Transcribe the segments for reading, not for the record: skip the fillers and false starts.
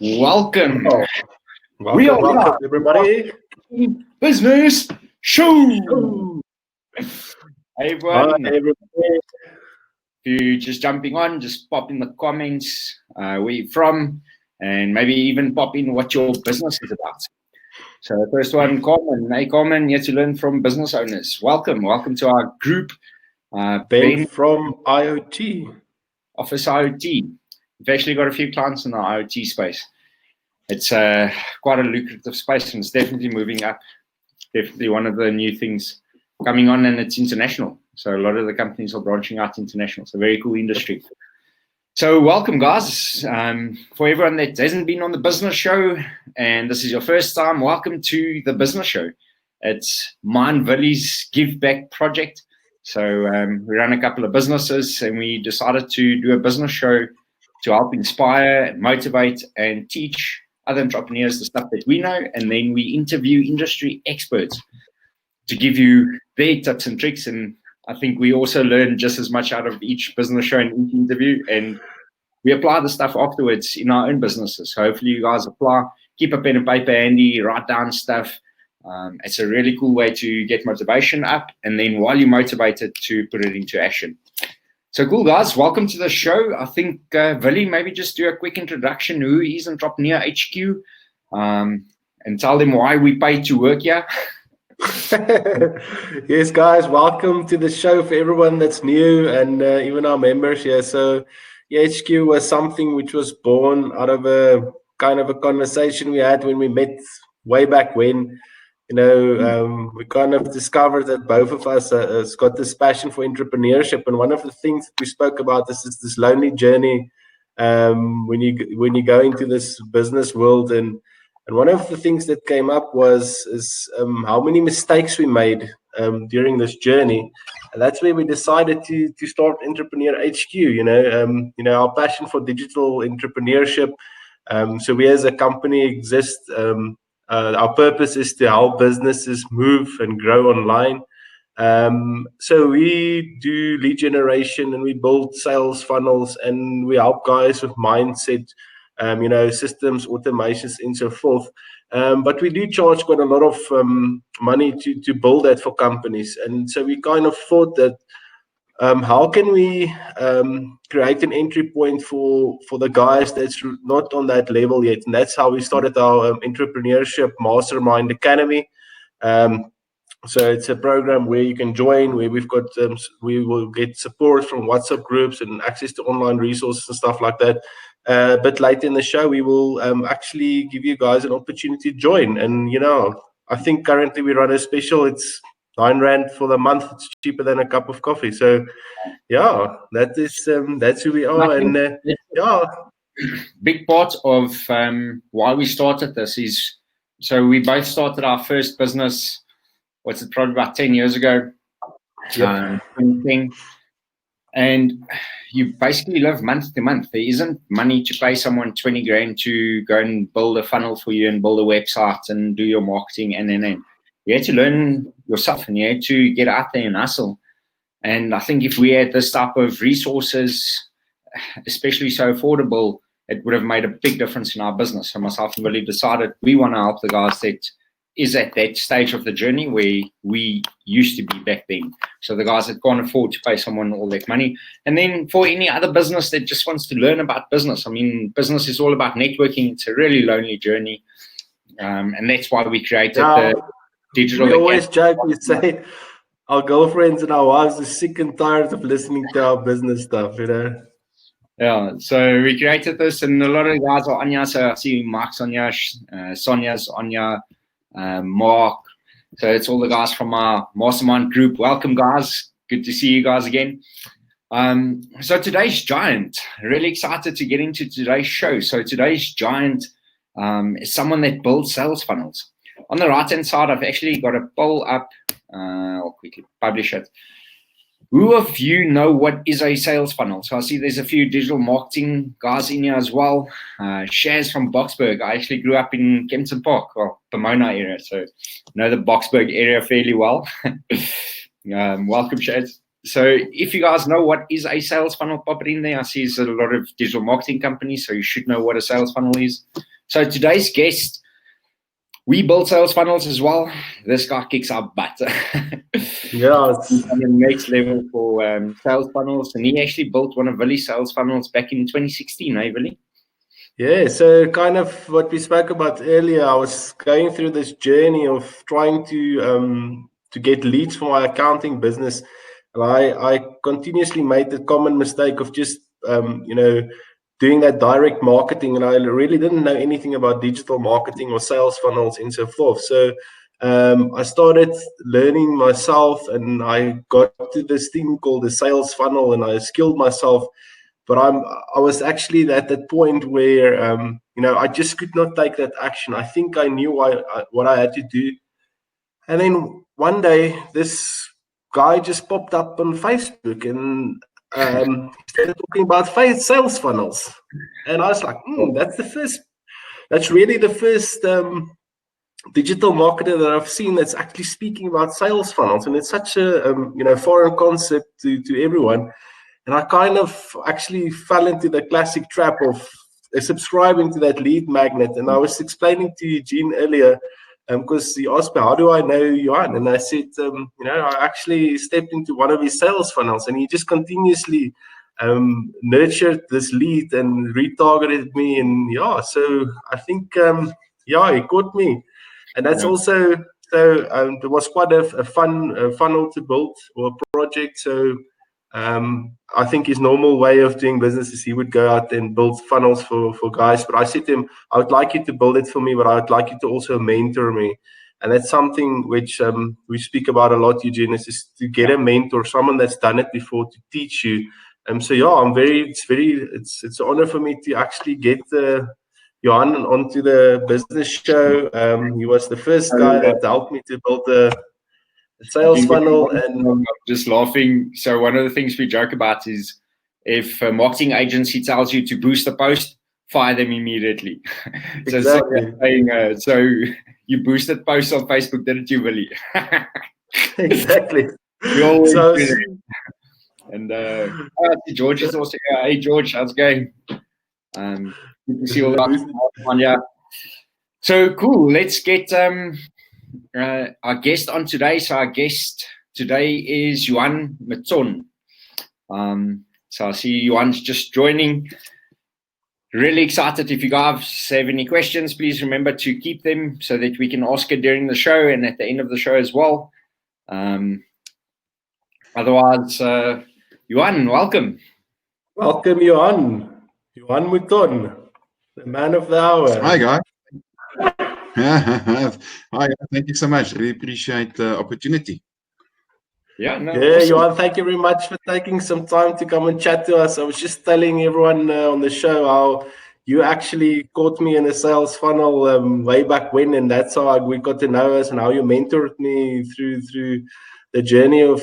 Welcome. Welcome, everybody. Business show. Hey everyone. Hi, everybody. If you're just jumping on, just pop in the comments where you're from, and maybe even pop in what your business is about. So the first one, Carmen. Hey Carmen, here to learn from business owners. Welcome to our group. Ben from IoT. Office IoT. We've actually got a few clients in the IoT space. It's quite a lucrative space, and it's definitely moving up. Definitely one of the new things coming on, and it's international. So a lot of the companies are branching out international. It's a very cool industry. So welcome, guys. For everyone that hasn't been on the business show, and this is your first time, welcome to the business show. It's mine, Willie's Give Back project. So we run a couple of businesses, and we decided to do a business show to help inspire, motivate, and teach other entrepreneurs the stuff that we know, and then we interview industry experts to give you their tips and tricks. And I think we also learn just as much out of each business show and each interview, and we apply the stuff afterwards in our own businesses. So hopefully you guys apply, keep a pen and paper handy, write down stuff. It's a really cool way to get motivation up, and then while you're motivated, to put it into action. So cool, guys. Welcome to the show. I think, Willie, maybe just do a quick introduction. Who is Entrepreneur HQ? And tell them why we pay to work here. Yes, guys. Welcome to the show for everyone that's new, and even our members here. So, HQ was something which was born out of a kind of a conversation we had when we met way back when. We kind of discovered that both of us has got this passion for entrepreneurship, and one of the things that we spoke about is this lonely journey when you go into this business world, and one of the things that came up is how many mistakes we made during this journey, and that's where we decided to start Entrepreneur HQ. Our passion for digital entrepreneurship. So we as a company exist. Our purpose is to help businesses move and grow online. So we do lead generation, and we build sales funnels, and we help guys with mindset, systems, automations, and so forth. But we do charge quite a lot of money to build that for companies. And so we kind of thought that how can we create an entry point for the guys that's not on that level yet? And that's how we started our Entrepreneurship Mastermind Academy. So it's a program where you can join, where we've got we will get support from WhatsApp groups and access to online resources and stuff like that. But later in the show, we will actually give you guys an opportunity to join. And I think currently we run a special. It's R9 for the month. It's cheaper than a cup of coffee. So, that's who we are. And big part of why we started this is, so we both started our first business. What's it? Probably about 10 years ago. Yep. And you basically live month to month. There isn't money to pay someone 20 grand to go and build a funnel for you and build a website and do your marketing and. You had to learn yourself, and you had to get out there and hustle. And I think if we had this type of resources, especially so affordable, it would have made a big difference in our business. So myself and Willie decided we want to help the guys that is at that stage of the journey where we used to be back then. So the guys that can't afford to pay someone all that money. And then for any other business that just wants to learn about business, I mean, business is all about networking. It's a really lonely journey. And that's why we created the digital. We always joke, we say our girlfriends and our wives are sick and tired of listening to our business stuff, Yeah, so we created this, and a lot of the guys are Anya. So I see Mark's Anya, Sonia's Anya, Mark. So it's all the guys from our mastermind group. Welcome, guys. Good to see you guys again. So today's giant, really excited to get into today's show. So today's giant is someone that builds sales funnels. On the right-hand side, I've actually got a poll up. I'll quickly publish it. Who of you know what is a sales funnel? So I see there's a few digital marketing guys in here as well. Shaz from Boksburg. I actually grew up in Kempton Park, or Pomona area, so I know the Boksburg area fairly well. Welcome, Shaz. So if you guys know what is a sales funnel, pop it in there. I see there's a lot of digital marketing companies, so you should know what a sales funnel is. So today's guest, we build sales funnels as well. This guy kicks our butt. Yeah, He's on the next level for sales funnels, and he actually built one of Willie's sales funnels back in 2016, eh, Willie? yeah. So kind of what we spoke about earlier. I was going through this journey of trying to get leads for my accounting business, and I continuously made the common mistake of just doing that direct marketing, and I really didn't know anything about digital marketing or sales funnels and so forth. So I started learning myself, and I got to this thing called the sales funnel, and I skilled myself. But I was actually at that point where I just could not take that action. I think I knew what I had to do, and then one day this guy just popped up on Facebook and started talking about sales funnels, and I was like, that's really the first digital marketer that I've seen that's actually speaking about sales funnels, and it's such a foreign concept to everyone. And I kind of actually fell into the classic trap of subscribing to that lead magnet. And I was explaining to Eugene earlier, because he asked me, how do I know Johan? And I said, I actually stepped into one of his sales funnels, and he just continuously nurtured this lead and retargeted me. And so I think, he caught me. And that's also, so there was quite a fun funnel to build, or a project. So I think his normal way of doing business is he would go out and build funnels for guys. But I said to him, I would like you to build it for me, but I would like you to also mentor me. And that's something which we speak about a lot, Eugene, is to get a mentor, someone that's done it before, to teach you. So it's an honor for me to actually get Johan onto the business show. He was the first guy that helped me to build the sales funnel. And I'm just laughing. So one of the things we joke about is, if a marketing agency tells you to boost a post, fire them immediately. So exactly. It's like saying, so you boosted posts on Facebook, didn't you, Willie? Exactly. We always do that. And George is also here. Hey George, how's it going? Good to see all that. Yeah. So cool. Let's get our guest on today. So our guest today is Johan Maton. So I see Johan's just joining. Really excited. If you guys have any questions, please remember to keep them so that we can ask it during the show and at the end of the show as well. Otherwise, Johan, welcome. Welcome, Johan. Johan Maton, the man of the hour. Hi, guys. Hi, thank you so much. Really appreciate the opportunity. Yeah, awesome. Johan, thank you very much for taking some time to come and chat to us. I was just telling everyone on the show how you actually caught me in a sales funnel way back when, and that's how we got to know us, and how you mentored me through the journey of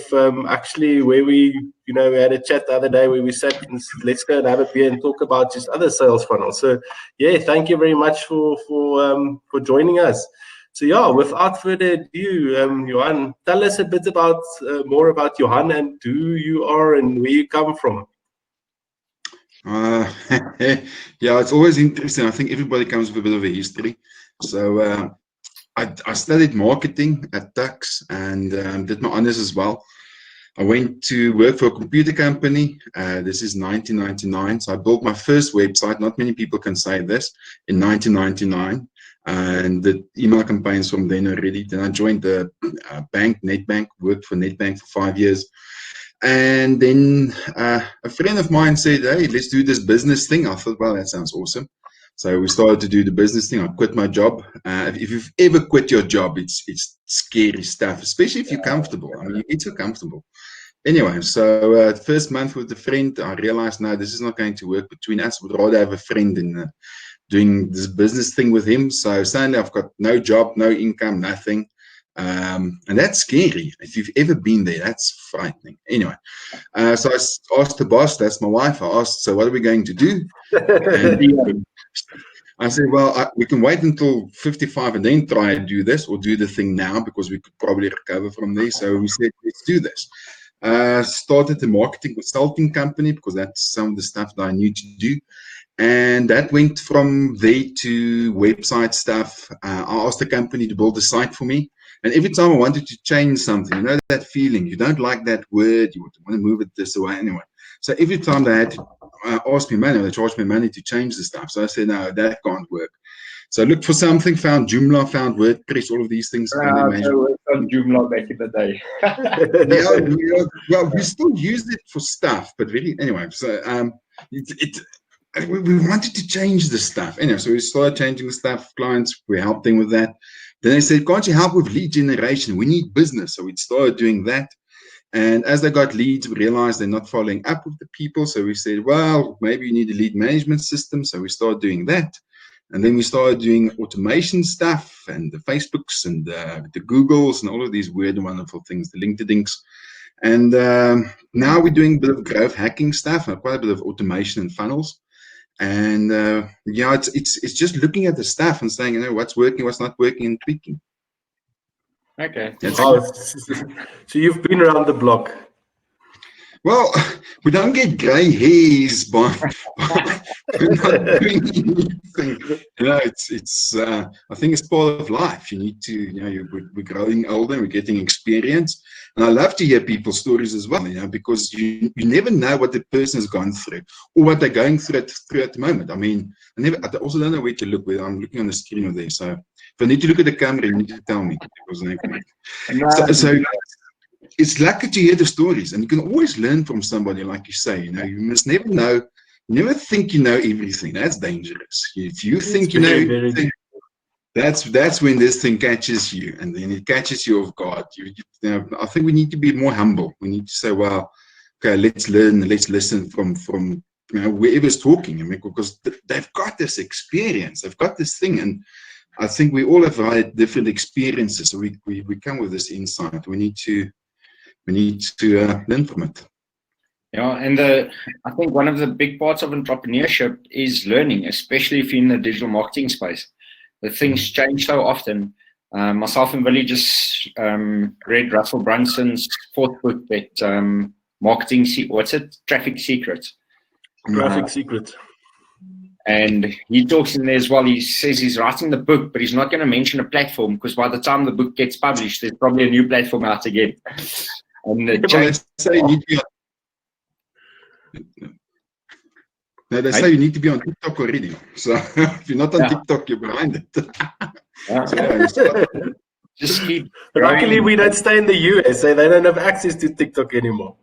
actually where we had a chat the other day where we said, let's go and have a beer and talk about just other sales funnels. So yeah, thank you very much for joining us. So without further ado, Johan, tell us a bit about more about Johan and who you are and where you come from. Yeah, it's always interesting. I think everybody comes with a bit of a history. So I studied marketing at Tux and did my honors as well. I went to work for a computer company. This is 1999. So I built my first website. Not many people can say this, in 1999. And the email campaigns from then already. Then I joined the bank, Nedbank, worked for Nedbank for 5 years. And then a friend of mine said, hey, let's do this business thing. I thought, well, that sounds awesome. So we started to do the business thing. I quit my job. If you've ever quit your job, it's scary stuff, especially if you're comfortable. I mean, you get so comfortable. Anyway, so first month with a friend, I realized, no, this is not going to work between us. We'd rather have a friend in doing this business thing with him. So suddenly I've got no job, no income, nothing. And that's scary. If you've ever been there, that's frightening. Anyway, so I asked the boss, that's my wife, I asked, so what are we going to do? And I said, well, we can wait until 55 and then try and do this, or do the thing now, because we could probably recover from there. So we said, let's do this. Started a marketing consulting company because that's some of the stuff that I knew to do. And that went from there to website stuff. I asked the company to build a site for me. And every time I wanted to change something, you know that feeling, you don't like that word, you want to move it this way anyway. So every time they had to ask me money, they charged me money to change the stuff. So I said, no, that can't work. So I looked for something, found Joomla, found WordPress, all of these things. I worked on Joomla back in the day. Well, we still use it for stuff, but really, anyway, so we wanted to change the stuff. Anyway, so we started changing the stuff. Clients, we helped them with that. Then they said, can't you help with lead generation? We need business. So we started doing that. And as they got leads, we realized they're not following up with the people. So we said, well, maybe you need a lead management system. So we started doing that. And then we started doing automation stuff and the Facebooks and the Googles and all of these weird and wonderful things, the LinkedIn's. And now we're doing a bit of growth hacking stuff and quite a bit of automation and funnels. And it's just looking at the stuff and saying, you know, what's working, what's not working, and tweaking. Okay. So you've been around the block. Well, we don't get grey hairs by not doing anything. You know, it's. I think it's part of life. You need to, you know, we're growing older, we're getting experience, and I love to hear people's stories as well. You know, because you never know what the person has gone through or what they're going through at the moment. I mean, I also don't know where to look. Where I'm looking on the screen over there. So if I need to look at the camera, you need to tell me because so it's lucky to hear the stories, and you can always learn from somebody, like you say. You know, you must never know, never think you know everything. That's dangerous. If you think you know everything, that's when this thing catches you, and then it catches you off guard. You know, I think we need to be more humble. We need to say, well, okay, let's learn, let's listen from you know, whoever's talking. I mean, because they've got this experience, they've got this thing, and I think we all have had different experiences. So we come with this insight. We need to learn from it. Yeah, and I think one of the big parts of entrepreneurship is learning, especially if you're in the digital marketing space. The things change so often. Myself and Willie just read Russell Brunson's fourth book, that marketing, Traffic Secrets. Traffic Secrets. And he talks in there as well. He says he's writing the book, but he's not going to mention a platform because by the time the book gets published, there's probably a new platform out again. And they say you need to be on TikTok already. So if you're not on TikTok, you're behind it. Just keep. Luckily, we don't stay in the US, so they don't have access to TikTok anymore.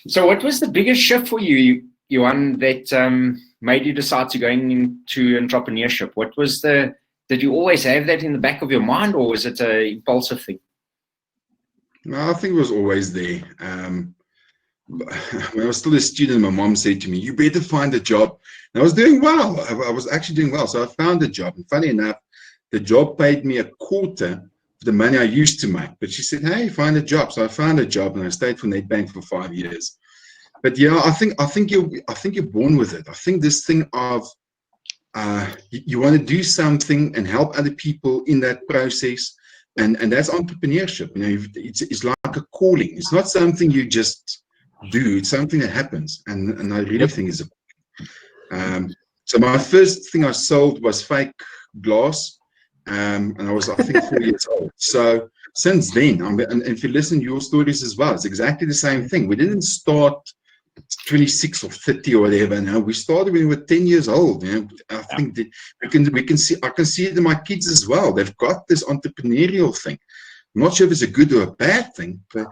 So, what was the biggest shift for you, Johan, that made you decide to go into entrepreneurship? What was did you always have that in the back of your mind, or was it an impulsive thing? No, I think it was always there. When I was still a student, my mom said to me, you better find a job. And I was doing well. I was actually doing well. So I found a job. And funny enough, the job paid me a quarter of the money I used to make. But she said, hey, find a job. So I found a job and I stayed for Nedbank for 5 years. But yeah, I think you're born with it. I think this thing of you want to do something and help other people in that process. And that's entrepreneurship. You know, it's like a calling. It's not something you just do. It's something that happens. And I really think it's so my first thing I sold was fake glass. And I was, I think, 4 years old. So since then, and if you listen to your stories as well, it's exactly the same thing. We didn't start 26 or 30 or whatever. Now we started when we were 10 years old. You know, I think that we can see. I can see it in my kids as well. They've got this entrepreneurial thing. I'm not sure if it's a good or a bad thing, but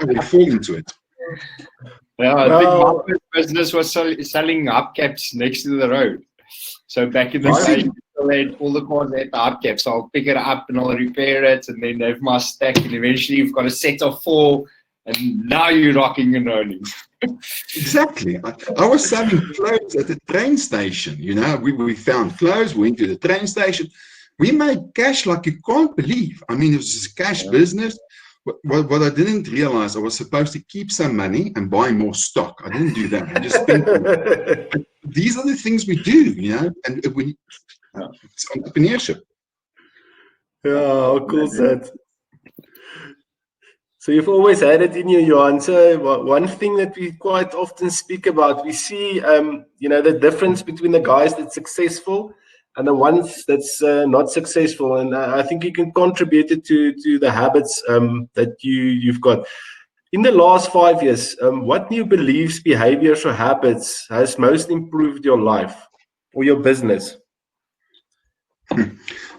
we fall into it. Yeah, I think my first business was selling hubcaps next to the road. So back in the day, all the cars had the hubcaps. So I'll pick it up and I'll repair it, and then have my stack, and eventually you've got a set of 4, and now you're rocking and rolling. Exactly. I was selling clothes at the train station. You know, we found clothes, we went to the train station. We made cash like you can't believe. I mean, it was just a cash business. What I didn't realize, I was supposed to keep some money and buy more stock. I didn't do that. I just spent it. These are the things we do, you know, and it's entrepreneurship. Yeah, how cool is that? So you've always had it in you, Johan. So one thing that we quite often speak about, we see, the difference between the guys that's successful and the ones that's not successful. And I think you can contribute it to the habits that you've got. In the last 5 years, what new beliefs, behaviors, or habits has most improved your life or your business?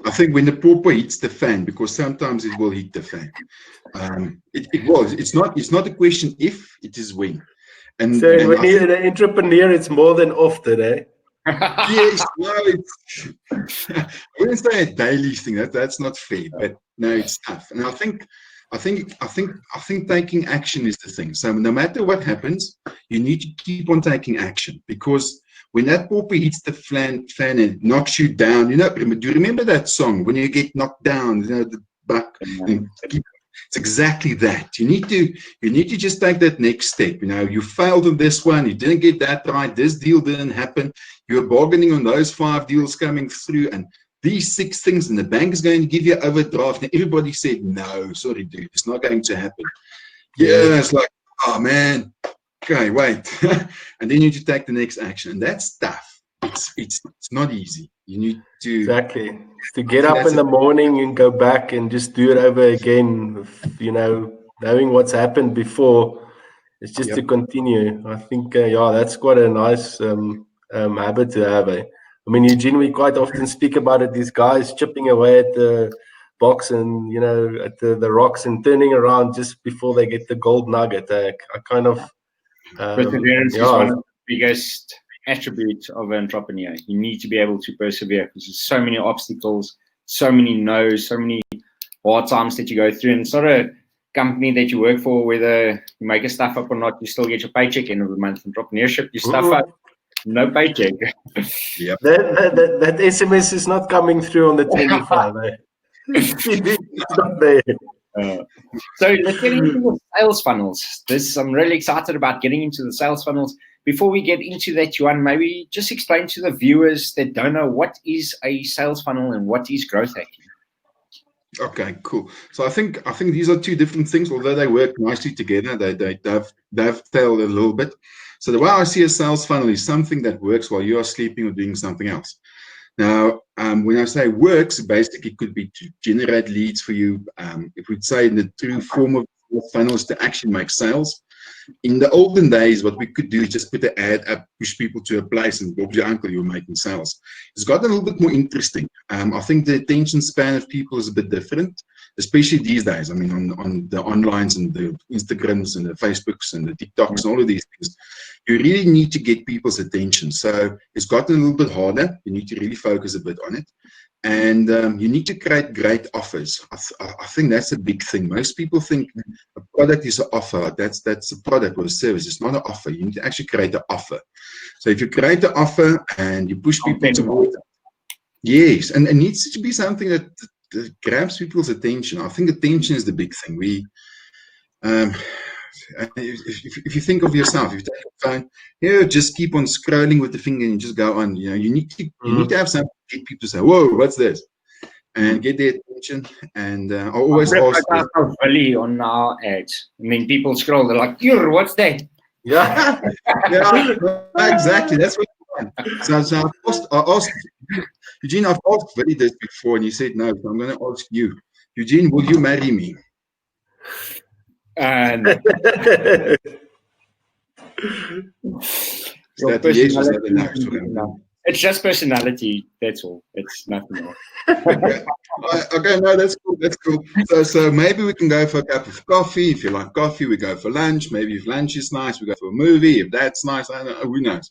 I think when the proper hits the fan, because sometimes it will hit the fan. It's not a question if, it is when. And when you're an entrepreneur, it's more than often, eh? Yes, no, I wouldn't say a daily thing. That's not fair, but no, it's tough. And I think taking action is the thing. So no matter what happens, you need to keep on taking action, because when that poppy hits the fan and it knocks you down, do you remember that song, when you get knocked down, the buck? It's exactly that. You need to just take that next step. You failed on this one, you didn't get that right, this deal didn't happen, you're bargaining on those 5 deals coming through, and these 6 things, and the bank is going to give you overdraft. And everybody said, no, sorry, dude, it's not going to happen. Yeah, it's like, oh man, okay, wait. And then you need to take the next action. And that's tough. It's not easy. You need to exactly to get up in the morning and go back and just do it over again, knowing what's happened before. It's just to continue. I think that's quite a nice habit to have. I mean, Eugene, we quite often speak about it, these guys chipping away at the box and, at the rocks and turning around just before they get the gold nugget. I kind of... Perseverance is one of the biggest attributes of an entrepreneur. You need to be able to persevere, because there's so many obstacles, so many no's, so many hard times that you go through. And it's not a company that you work for, whether you make a stuff up or not, you still get your paycheck end of the month. Entrepreneurship, you stuff up, no paycheck. Yep. That SMS is not coming through on the 25. It's not there. So let's get into the sales funnels. I'm really excited about getting into the sales funnels. Before we get into that, Johan, maybe just explain to the viewers that don't know, what is a sales funnel and what is growth hacking? Okay, cool. So I think these are 2 different things, although they work nicely together. They dovetail a little bit. So the way I see a sales funnel is something that works while you are sleeping or doing something else. Now, when I say works, basically it could be to generate leads for you. If we'd say in the true form of funnels to actually make sales. In the olden days, what we could do is just put an ad up, push people to a place, and Bob's your uncle, you're making sales. It's got a little bit more interesting. I think the attention span of people is a bit different, especially these days. I mean, on the onlines and the Instagrams and the Facebooks and the TikToks and all of these things, you really need to get people's attention. So it's gotten a little bit harder. You need to really focus a bit on it. And you need to create great offers. I think that's a big thing. Most people think a product is an offer. That's a product or a service. It's not an offer. You need to actually create an offer. So if you create an offer and you push people towards it, yes, and it needs to be something that grabs people's attention. I think attention is the big thing. If you think of yourself, if you take a phone, just keep on scrolling with the finger and just go on. You need to have something to get people to say, "Whoa, what's this?" and get their attention. And I always ask Willie on our ads, and then people scroll. They're like, "What's that?" Yeah, exactly. That's what you want. So I asked Eugene. I've asked Willie this before, and he said no. So I'm going to ask you, Eugene, will you marry me? And it's just personality. That's all. It's nothing more. Okay, no, that's cool. That's cool. So maybe we can go for a cup of coffee. If you like coffee, we go for lunch. Maybe if lunch is nice, we go for a movie. If that's nice, I don't know, who knows.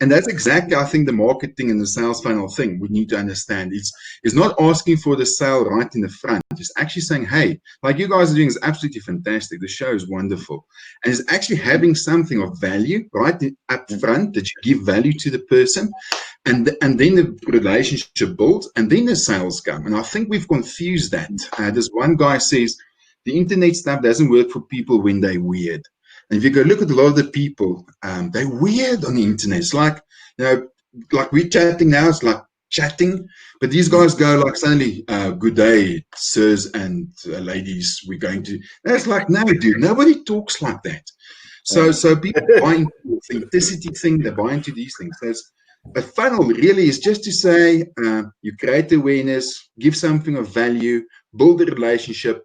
And that's exactly, I think, the marketing and the sales funnel thing we need to understand. It's not asking for the sale right in the front. It's actually saying, hey, like you guys are doing is absolutely fantastic. The show is wonderful. And it's actually having something of value right up front that you give value to the person. And then the relationship builds, and then the sales come. And I think we've confused that. This one guy says, the internet stuff doesn't work for people when they're weird. And if you go look at a lot of the people, they're weird on the internet. It's like, like we're chatting now, it's like chatting, but these guys go like suddenly, good day, sirs and ladies, we're going to, and it's like, no, dude, nobody talks like that. So people buy into the authenticity thing, they buy into these things. So a funnel really is just to say, you create awareness, give something of value, build a relationship,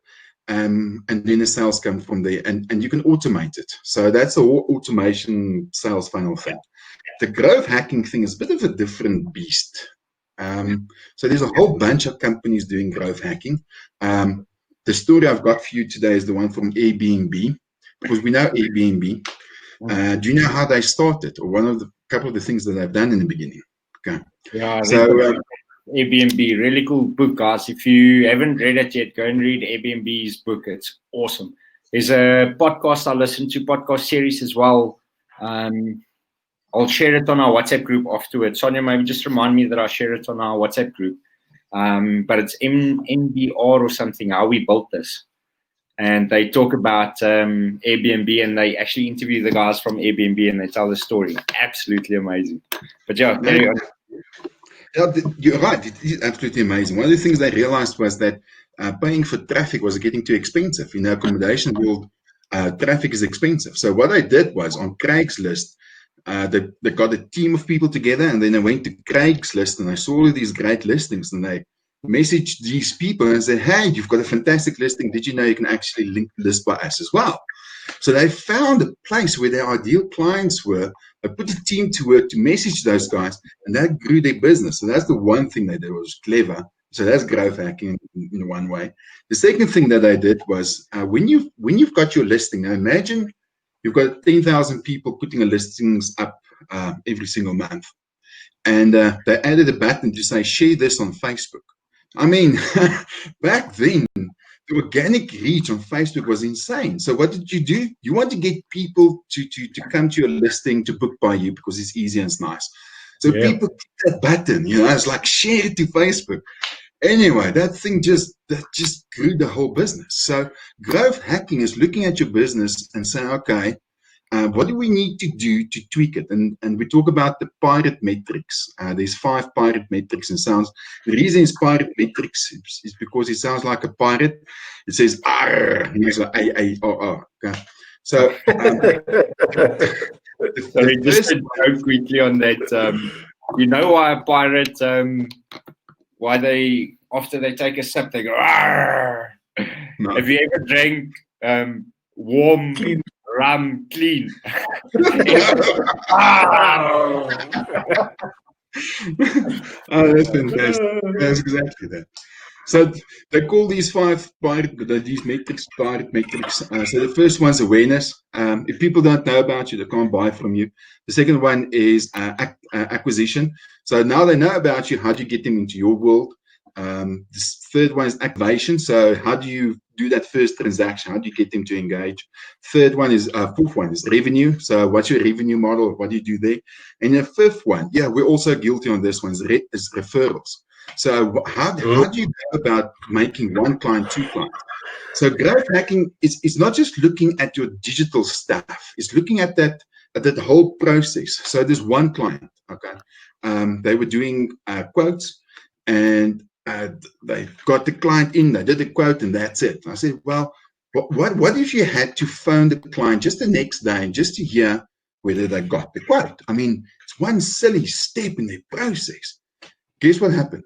and then the sales come from there, and you can automate it. So that's the whole automation sales funnel thing. The growth hacking thing is a bit of a different beast. So there's a whole bunch of companies doing growth hacking. The story I've got for you today is the one from Airbnb, because we know Airbnb. Do you know how they started, or one of the couple of the things that they've done in the beginning? Okay. Yeah. So Airbnb, really cool book, guys. If you haven't read it yet, go and read Airbnb's book. It's awesome. There's a podcast I listen to, podcast series as well. I'll share it on our WhatsApp group afterwards. Sonia, maybe just remind me that I share it on our WhatsApp group. But it's MBR or something, how we built this. And they talk about Airbnb, and they actually interview the guys from Airbnb, and they tell the story. Absolutely amazing. But yeah, carry on. Yeah, you're right. It is absolutely amazing. One of the things they realized was that paying for traffic was getting too expensive. In the accommodation world, traffic is expensive. So what I did was on Craigslist, they got a team of people together, and then I went to Craigslist, and I saw all of these great listings, and they messaged these people and said, hey, you've got a fantastic listing. Did you know you can actually link this by us as well? So they found a place where their ideal clients were. I put a team to work to message those guys, and that grew their business. So that's the one thing they did, was clever. So that's growth hacking in one way. The second thing that I did was when you've got your listing, now imagine you've got 10,000 people putting a listings up every single month. And they added a button to say, share this on Facebook. I mean, back then, the organic reach on Facebook was insane. So what did you do? You want to get people to come to your listing to book by you because it's easy and it's nice. So people click that button, it's like share it to Facebook. Anyway, that thing just grew the whole business. So growth hacking is looking at your business and saying, okay, what do we need to do to tweak it? And we talk about the pirate metrics. There's 5 pirate metrics, and sounds. The reason it's pirate metrics is because it sounds like a pirate. It says R, and it's like A-A-R-R. Okay. So sorry, just to joke quickly on that. You know why a pirate? Why they after they take a sip they go R? No. Have you ever drank warm rum clean? Oh, that's fantastic. That's exactly that. So they call these 5 these metrics pirate metrics. So the first one's awareness. If people don't know about you, they can't buy from you. The second one is acquisition. So now they know about you. How do you get them into your world? The third one is activation. So how do you do that first transaction? How do you get them to engage? Fourth one is revenue. So what's your revenue model? What do you do there? And the fifth one, we're also guilty on this one, is referrals. So how do you go about making 1 client, 2 clients? So growth hacking is not just looking at your digital stuff. It's looking at that whole process. So there's 1 client. Okay, they were doing quotes, and they got the client in, they did the quote, and that's it. I said, well, what if you had to phone the client just the next day just to hear whether they got the quote? I mean, it's one silly step in their process. Guess what happened?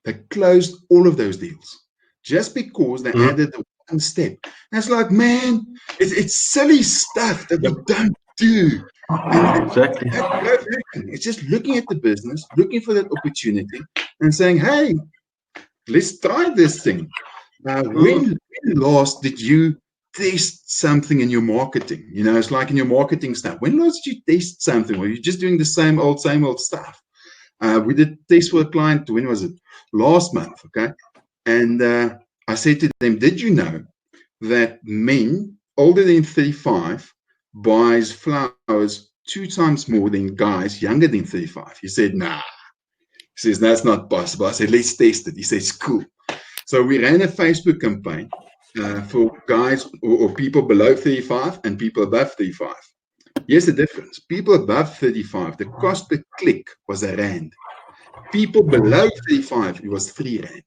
They closed all of those deals just because they added the 1 step. And it's like, man, it's silly stuff that we don't do. Exactly. It's just looking at the business, looking for that opportunity, and saying, hey, let's try this thing. When last did you test something in your marketing? It's like in your marketing stuff. When last did you test something? Or you're just doing the same old stuff? We did test for a client. When was it? Last month. Okay. And I said to them, did you know that men older than 35 buys flowers 2 times more than guys younger than 35? He said, nah. He says, that's not possible. I said, let's test it. He says, cool. So we ran a Facebook campaign for guys or people below 35 and people above 35. Here's the difference. People above 35, the cost per click was R1. People below 35, it was 3 rand.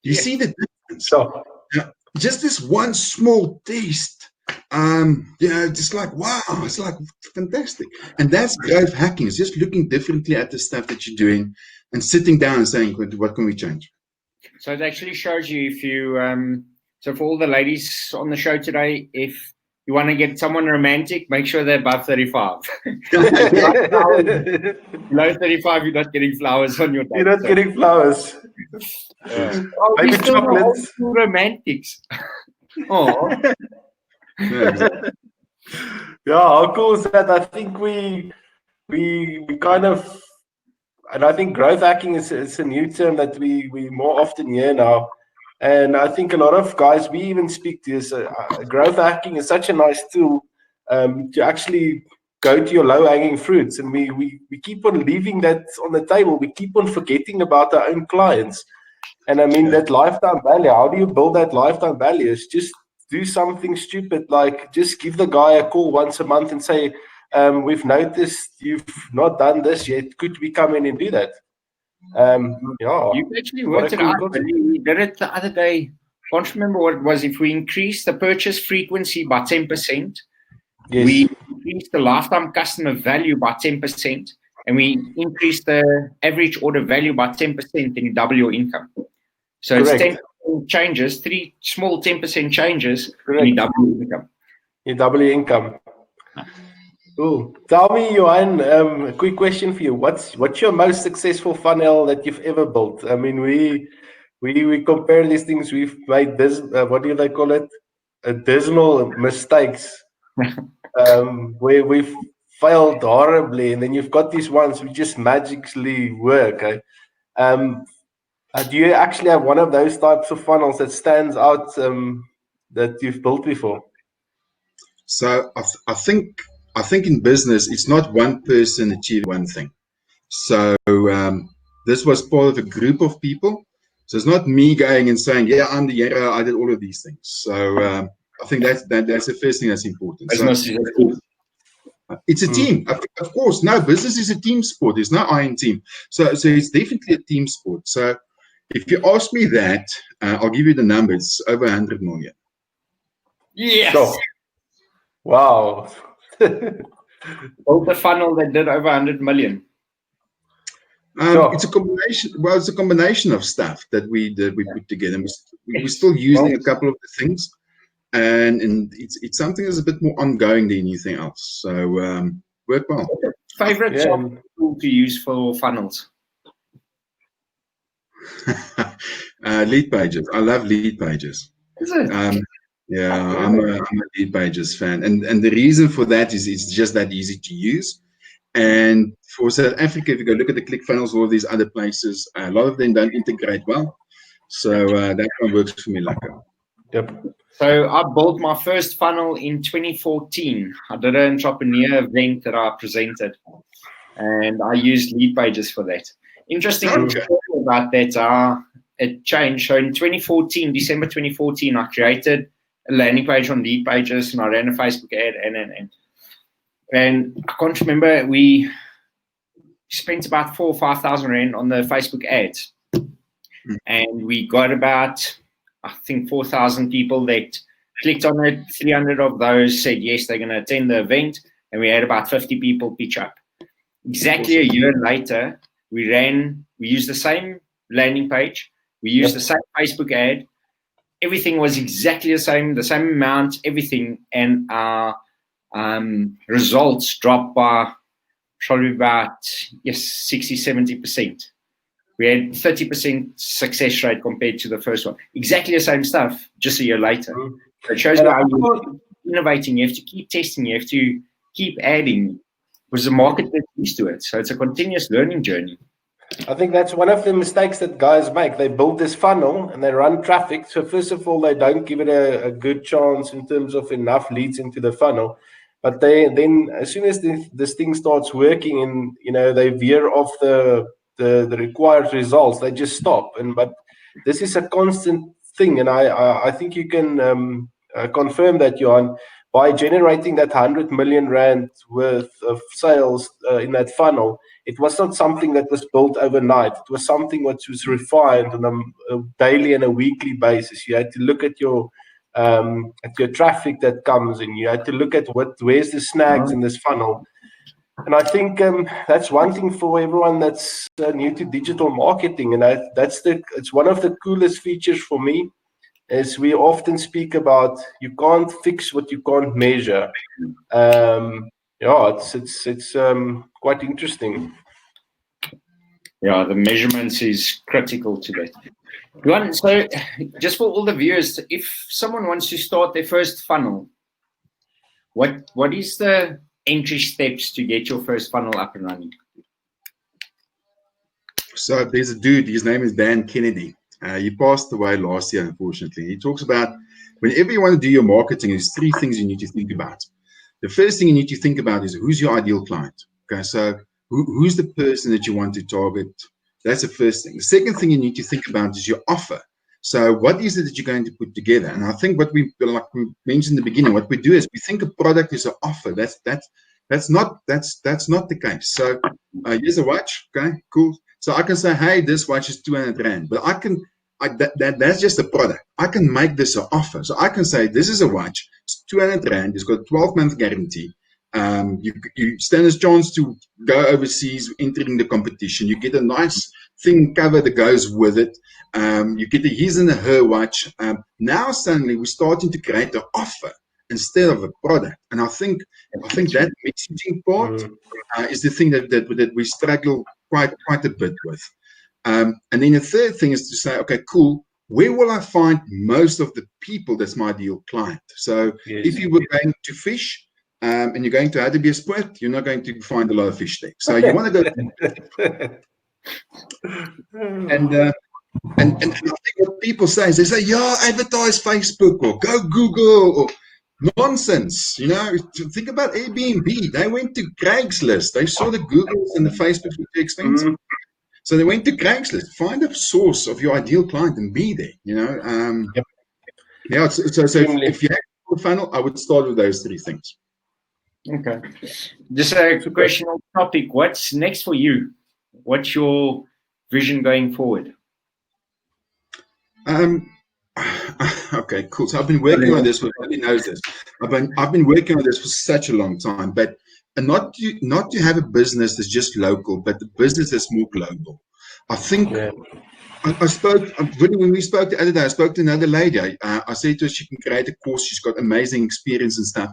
You see the difference? So, Yeah, just this one small taste. It's like, wow, it's like fantastic. And that's growth hacking. It's just looking differently at the stuff that you're doing and sitting down and saying, what can we change? So it actually shows you if you, so for all the ladies on the show today, if you want to get someone romantic, make sure they're above 35. Below 35, you're not getting flowers on your day. You're not getting flowers. Maybe chocolates. Romantics. Oh. Yeah, how cool is that? I think we kind of, and I think growth hacking is a new term that we more often hear now. And I think a lot of guys we even speak to is growth hacking is such a nice tool to actually go to your low-hanging fruits. And we keep on leaving that on the table. We keep on forgetting about our own clients. And I mean, that lifetime value, how do you build that lifetime value? It's just do something stupid, like just give the guy a call once a month and say, we've noticed you've not done this yet. Could we come in and do that? You actually worked it out. We did it the other day. I can't remember what it was. If we increase the purchase frequency by 10%, we increase the lifetime customer value by 10%, and we increase the average order value by 10%, then you double your income. So Correct. It's 10% changes, 3 small 10% changes, and you double your income. You double your income. Cool. Tell me, Johan, a quick question for you. What's your most successful funnel that you've ever built? I mean, we compare these things. We've made this. What do they call it? Dismal mistakes, where we've failed horribly, and then you've got these ones which just magically work. Eh? Do you actually have one of those types of funnels that stands out that you've built before? So I think in business, it's not one person achieving one thing. So this was part of a group of people. So it's not me going and saying, yeah, I'm the hero, I did all of these things. So I think that's the first thing that's important. It's a team. Of course, no, business is a team sport. There's no I in team. So it's definitely a team sport. So if you ask me that, I'll give you the number. It's over 100 million. Yes. Sure. Wow. Built a funnel that did over 100 million. It's a combination. Well, it's a combination of stuff that we put together. We're still using a couple of the things, and it's something that's a bit more ongoing than anything else. So work well. Favorite tool to use for funnels? Lead pages. I love lead pages. Is it? Yeah, I'm a lead pages fan, and the reason for that is it's just that easy to use. And for South Africa, if you go look at the ClickFunnels or these other places, a lot of them don't integrate well. So that one works for me like that. Yep. So I built my first funnel in 2014. I did an entrepreneur event that I presented, and I used lead pages for that. Interesting about that, it changed. So in 2014, December 2014, I created a landing page on lead pages, and I ran a Facebook ad, and I can't remember, we spent about 4,000 or 5,000 rand on the Facebook ads. And we got about, I think, 4,000 people that clicked on it. 300 of those said yes, they're going to attend the event. And we had about 50 people pitch up. Exactly a year later, we used the same landing page. We used the same Facebook ad. Everything was exactly the same amount, everything. And our results dropped by probably about 60-70%. We had 30% success rate compared to the first one. Exactly the same stuff, just a year later. So it shows you how you're innovating. You have to keep testing. You have to keep adding, because the market gets used to it. So it's a continuous learning journey. I think that's one of the mistakes that guys make. They build this funnel and they run traffic. So first of all, they don't give it a good chance in terms of enough leads into the funnel. But then as soon as this thing starts working and they veer off the required results, they just stop. But this is a constant thing, and I think you can confirm that, Johan. by generating that 100 million rand worth of sales in that funnel, it was not something that was built overnight. It was something which was refined on a daily and a weekly basis. You had to look at your traffic that comes in. You had to look at where's the snags in this funnel. And I think that's one thing for everyone that's new to digital marketing. And it's one of the coolest features for me, is we often speak about you can't fix what you can't measure. It's quite interesting. Yeah, the measurements is critical to that. Johan, so just for all the viewers, if someone wants to start their first funnel, what is the entry steps to get your first funnel up and running? So there's a dude, his name is Dan Kennedy. He passed away last year, unfortunately. He talks about whenever you want to do your marketing, there's three things you need to think about. The first thing you need to think about is who's your ideal client. Okay, so who's the person that you want to target? That's the first thing. The second thing you need to think about is your offer. So what is it that you're going to put together? And I think what we mentioned in the beginning, what we do is we think a product is an offer. That's not the case. So here's a watch. Okay, cool. So I can say, hey, this watch is 200 rand, but that's just a product. I can make this an offer. So I can say, this is a watch. It's 200 rand. It's got a 12-month guarantee. You stand a chance to go overseas entering the competition. You get a nice thing cover that goes with it. You get a his and a her watch. Now suddenly we're starting to create an offer instead of a product. And I think that messaging part is the thing that we struggle quite a bit with. And then the third thing is to say, okay, cool. Where will I find most of the people that's my ideal client? So if you were going to fish, and you're going to have to be a sport, you're not going to find a lot of fish there. So you want to go. And I think what people say is they say, yeah, advertise Facebook or go Google or nonsense. Think about AirBnB. They went to Craigslist. They saw the Googles and the Facebooks were too expensive. So they went to Craigslist. Find a source of your ideal client and be there. Yeah. So if you have a funnel, I would start with those three things. Okay. Just a question on topic. What's next for you? What's your vision going forward? Okay, cool. So I've been working on this. Everybody knows this. I've been working on this for such a long time, but not to have a business that's just local, but the business that's more global. I think I spoke, when we spoke the other day, I spoke to another lady. I said to her she can create a course. She's got amazing experience and stuff.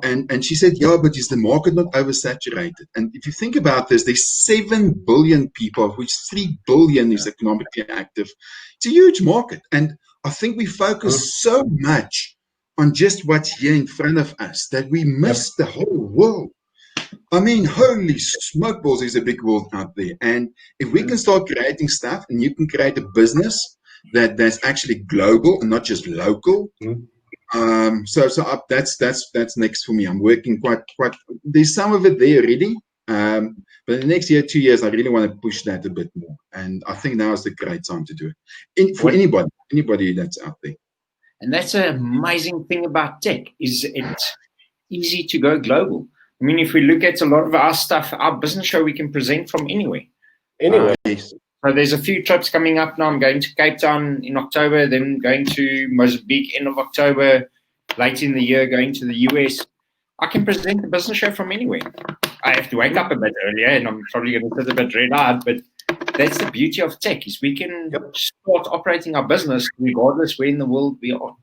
And she said, yeah, but is the market not oversaturated? And if you think about this, there's 7 billion people, of which 3 billion is economically active. It's a huge market. And I think we focus so much on just what's here in front of us that we miss the whole world. I mean, holy smoke balls, there's a big world out there. And if we can start creating stuff and you can create a business that's actually global and not just local. So that's next for me. I'm working quite, there's some of it there already. But in the next year, 2 years, I really want to push that a bit more. And I think now is the great time to do it. For anybody that's out there. And that's an amazing thing about tech, is it's easy to go global. I mean, if we look at a lot of our stuff, our business show, we can present from anywhere. So there's a few trips coming up now. I'm going to Cape Town in October, then going to Mozambique end of October, later in the year going to the US. I can present the business show from anywhere. I have to wake up a bit earlier, and I'm probably going to sit a bit red-eyed, but that's the beauty of tech, is we can start operating our business regardless where in the world we are.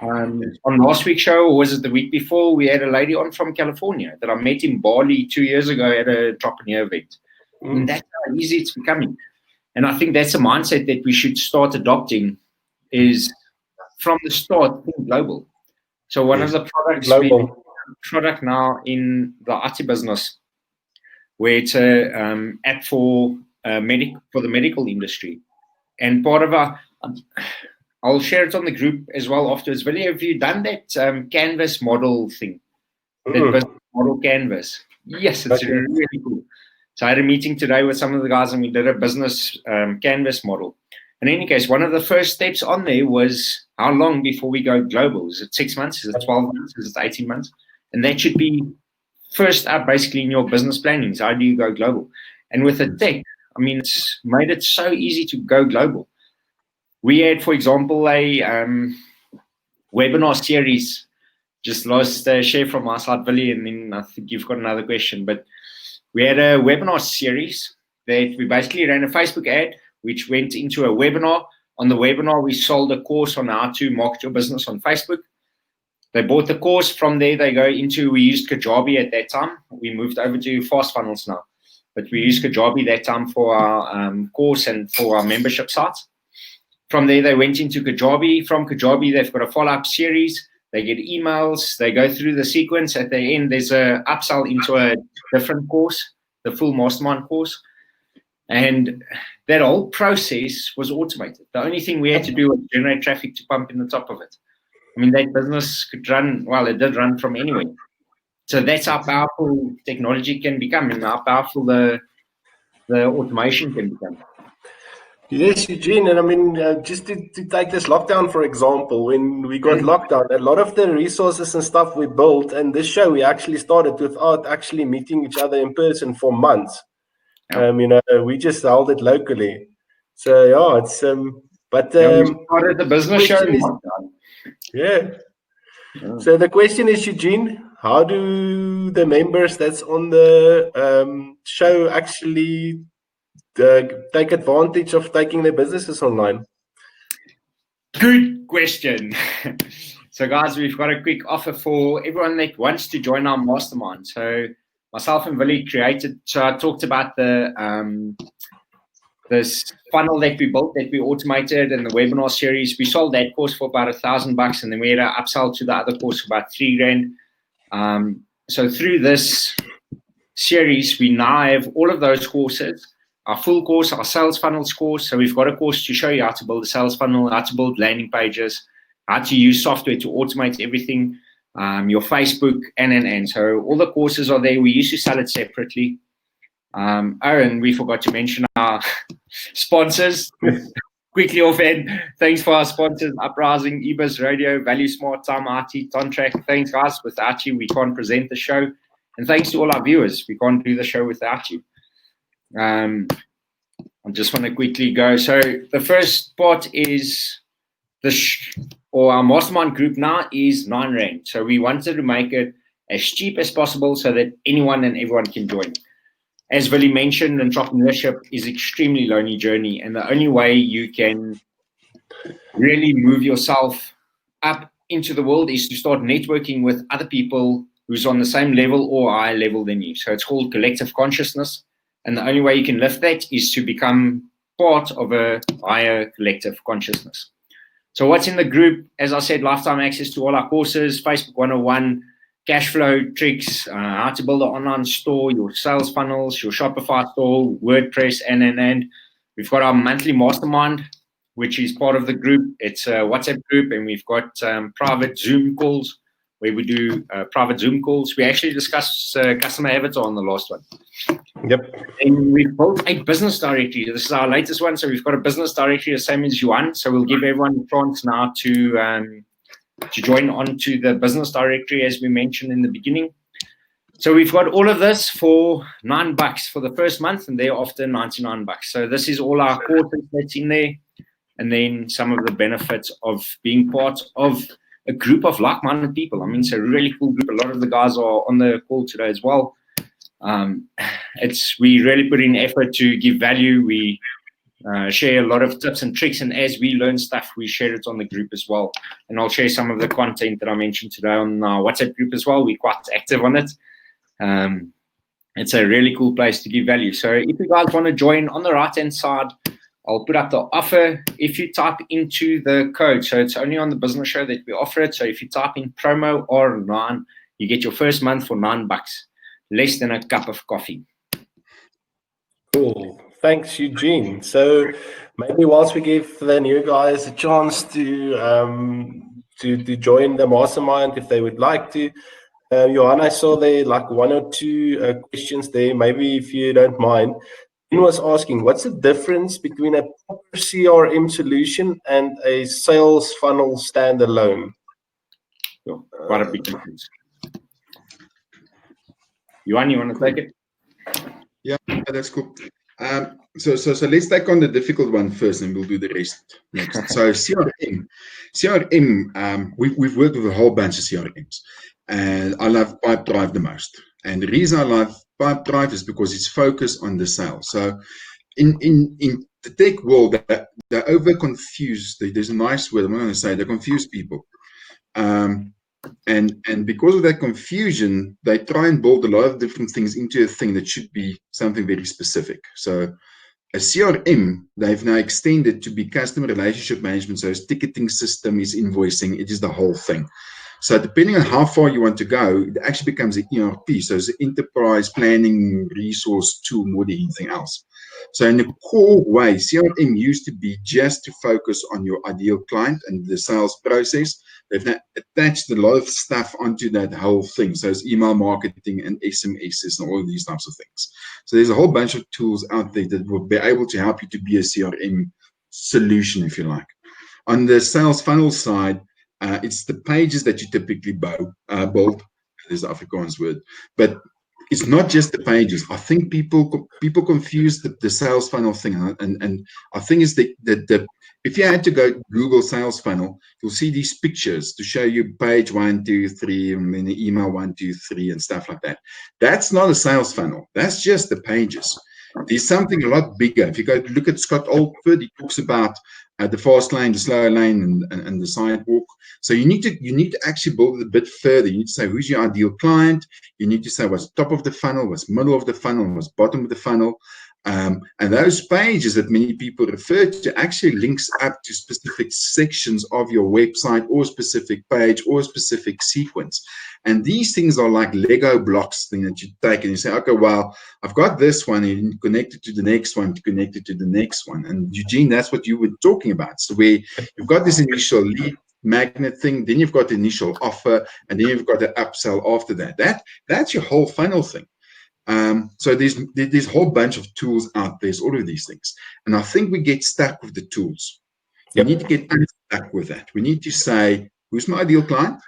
On last week's show, or was it the week before, we had a lady on from California that I met in Bali 2 years ago at an entrepreneur event. And that's how easy it's becoming. And I think that's a mindset that we should start adopting, is from the start, think global. So one of the products, product now in the IT business, where it's a app for the medical industry. And part of our, I'll share it on the group as well afterwards. Willie, have you done that canvas model thing? That business model canvas. Yes, it's really cool. So I had a meeting today with some of the guys, and we did a business canvas model. In any case, one of the first steps on there was how long before we go global? Is it 6 months? Is it 12 months? Is it 18 months? And that should be first up basically in your business planning. How do you go global? And with the tech, I mean, it's made it so easy to go global. We had, for example, a webinar series. Just lost a share from my side, Willie, and then I think you've got another question. But we had a webinar series that we basically ran a Facebook ad, which went into a webinar. On the webinar, we sold a course on how to market your business on Facebook. They bought the course. From there, they go into, we used Kajabi at that time. We moved over to Fast Funnels now. But we used Kajabi that time for our course and for our membership sites. From there, they went into Kajabi. From Kajabi, they've got a follow-up series. They get emails. They go through the sequence. At the end, there's a upsell into a different course, the full mastermind course. And that whole process was automated. The only thing we had to do was generate traffic to pump in the top of it. I mean, that business could run, well, it did run from anywhere. So that's how powerful technology can become and how powerful the automation can become. Yes, Eugene, and I mean, just to take this lockdown, for example, when we got lockdown, a lot of the resources and stuff we built, and this show we actually started without actually meeting each other in person for months. We just held it locally. So, yeah, it's, but... we started the business show in lockdown. Yeah. So the question is, Eugene, how do the members that's on the show actually take advantage of taking their businesses online? Good question. So guys, we've got a quick offer for everyone that wants to join our mastermind. So myself and Willie I talked about this funnel that we built, that we automated, and the webinar series. We sold that course for about $1,000, and then we had an upsell to the other course for about $3,000. So through this series, we now have all of those courses, our full course, our sales funnels course. So we've got a course to show you how to build a sales funnel, how to build landing pages, how to use software to automate everything, your Facebook, and. So all the courses are there. We used to sell it separately. And we forgot to mention our sponsors. Quickly offhand, thanks for our sponsors, Uprising, eBus Radio, Value Smart, Time IT, Tontrack. Thanks, guys. Without you, we can't present the show. And thanks to all our viewers. We can't do the show without you. I just want to quickly go. So the first part is our mastermind group now is R9. So we wanted to make it as cheap as possible so that anyone and everyone can join. As Willie mentioned, entrepreneurship is an extremely lonely journey, and the only way you can really move yourself up into the world is to start networking with other people who's on the same level or higher level than you. So it's called collective consciousness, and the only way you can lift that is to become part of a higher collective consciousness. So what's in the group? As I said, lifetime access to all our courses, Facebook 101, cash flow tricks, how to build an online store, your sales funnels, your Shopify store, WordPress, and. We've got our monthly mastermind, which is part of the group. It's a WhatsApp group, and we've got private Zoom calls where we do private Zoom calls. We actually discussed customer avatar on the last one. Yep. And we've built a business directory. This is our latest one. So we've got a business directory, the same as Johan. So we'll give everyone a chance now to join onto the business directory, as we mentioned in the beginning. So we've got all of this for $9 for the first month, and thereafter $99. So this is all our courses that's in there, and then some of the benefits of being part of a group of like-minded people. I mean, it's a really cool group. A lot of the guys are on the call today as well. We really put in effort to give value. We share a lot of tips and tricks, and as we learn stuff, we share it on the group as well. And I'll share some of the content that I mentioned today on our WhatsApp group as well. We're quite active on it. It's a really cool place to give value. So if you guys want to join, on the right-hand side, I'll put up the offer. If you type into the code, so it's only on the business show that we offer it. So if you type in promo R9, you get your first month for $9, less than a cup of coffee. Cool. Thanks, Eugene. So maybe whilst we give the new guys a chance to join the mastermind if they would like to, Johan, I saw there like one or two questions there. Maybe if you don't mind, was asking, what's the difference between a proper CRM solution and a sales funnel standalone? So, quite a big difference. Johan, you want to take it? Yeah, that's cool. So let's take on the difficult one first, and we'll do the rest next. So CRM, we've worked with a whole bunch of CRMs, and I love Pipedrive the most. And the reason I love Pipedrive is because it's focused on the sale. So in the tech world, they're over confused. There's a nice word I'm going to say. They confuse people. And because of that confusion, they try and build a lot of different things into a thing that should be something very specific. So a CRM, they've now extended to be customer relationship management. So it's ticketing system, it's invoicing, it is the whole thing. So depending on how far you want to go, it actually becomes an ERP. So it's an enterprise planning resource tool more than anything else. So in a core way, CRM used to be just to focus on your ideal client and the sales process. They've now attached a lot of stuff onto that whole thing. So it's email marketing and SMSs and all of these types of things. So there's a whole bunch of tools out there that will be able to help you to be a CRM solution, if you like. On the sales funnel side, it's the pages that you typically build. There's the Afrikaans word. But it's not just the pages. I think people confuse the sales funnel thing, and I think it's the if you had to go Google sales funnel, you'll see these pictures to show you page 1, 2, 3, and then the email 1, 2, 3, and stuff like that. That's not a sales funnel. That's just the pages. There's something a lot bigger. If you go look at Scott Oldford, he talks about the fast lane, the slow lane, and the sidewalk. So you need to actually build it a bit further. You need to say who's your ideal client. You need to say what's top of the funnel, what's middle of the funnel, what's bottom of the funnel. And those pages that many people refer to actually links up to specific sections of your website or specific page or specific sequence. And these things are like Lego blocks thing that you take and you say, okay, well, I've got this one and you connect it to the next one, to connect it to the next one. And Eugene, that's what you were talking about. So where you've got this initial lead magnet thing, then you've got the initial offer, and then you've got the upsell after that. That's your whole funnel thing. So there's a whole bunch of tools out there, all of these things. And I think we get stuck with the tools. We need to get unstuck with that. We need to say, who's my ideal client?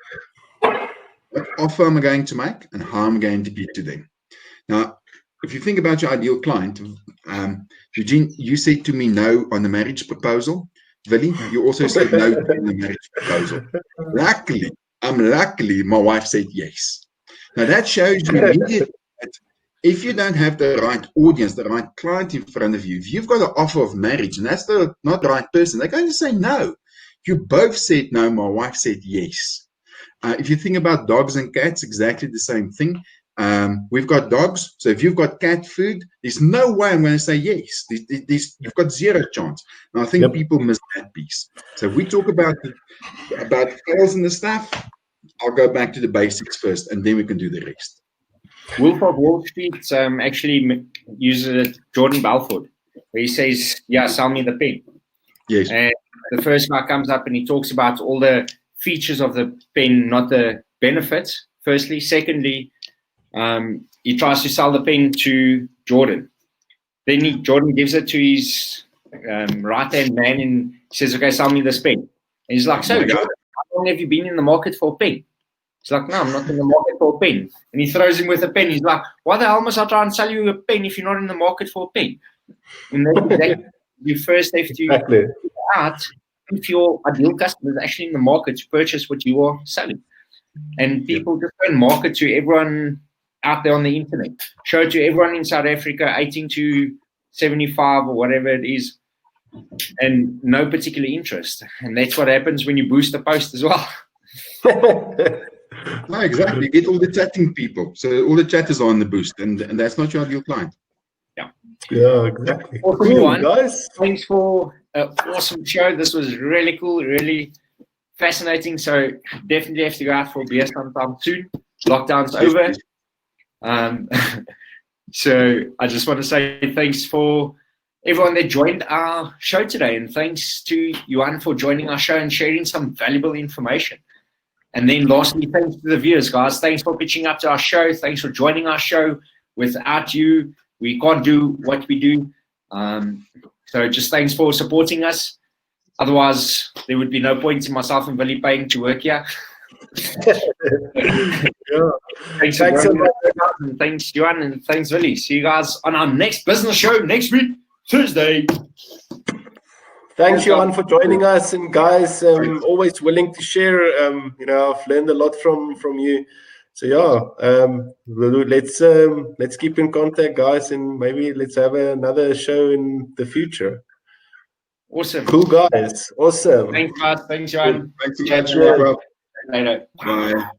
What offer am I going to make? And how am I going to get to them? Now, if you think about your ideal client, Eugene, you said to me no on the marriage proposal. Willie, you also said no on the marriage proposal. Luckily, my wife said yes. Now, that shows you immediately that if you don't have the right audience, the right client in front of you, if you've got an offer of marriage and that's not the right person, they're going to say no. You both said no, my wife said yes. If you think about dogs and cats, exactly the same thing. We've got dogs, so if you've got cat food, there's no way I'm going to say yes. You've got zero chance. And I think people miss that piece. So if we talk about sales and the stuff, I'll go back to the basics first, and then we can do the rest. Wolf of Wall Street actually uses Jordan Belfort, where he says, yeah, sell me the pen. Yes. And the first guy comes up and he talks about all the features of the pen, not the benefits, firstly. Secondly, he tries to sell the pen to Jordan. Then Jordan gives it to his right-hand man and says, okay, sell me this pen. And he's like, so, Jordan, how long have you been in the market for a pen? He's like, no, I'm not in the market for a pen. And he throws him with a pen. He's like, why the hell must I try and sell you a pen if you're not in the market for a pen? And then exactly, you first have to figure out if your ideal customer is actually in the market to purchase what you are selling. And people just don't market to everyone out there on the internet. Show it to everyone in South Africa, 18 to 75 or whatever it is, and no particular interest. And that's what happens when you boost a post as well. No, exactly. You get all the chatting people. So all the chatters are on the boost, and that's not your ideal client. Yeah, exactly. Awesome, Johan. Guys. Thanks for an awesome show. This was really cool, really fascinating. So definitely have to go out for a beer sometime soon. Lockdown's over. So I just want to say thanks for everyone that joined our show today, and thanks to Johan for joining our show and sharing some valuable information. And then lastly, thanks to the viewers, guys. Thanks for pitching up to our show. Thanks for joining our show. Without you, we can't do what we do. So just thanks for supporting us. Otherwise, there would be no point in myself and Willie paying to work here. Yeah. Thanks a lot. and thanks, Johan, and thanks, Willie. See you guys on our next business show next week, Thursday. Thanks, Johan, for joining us. And guys, always willing to share. I've learned a lot from you. So let's keep in contact, guys, and maybe let's have another show in the future. Awesome. Cool, guys. Awesome. Thanks, guys. Thanks, Johan. Thanks so much. Later. Bye.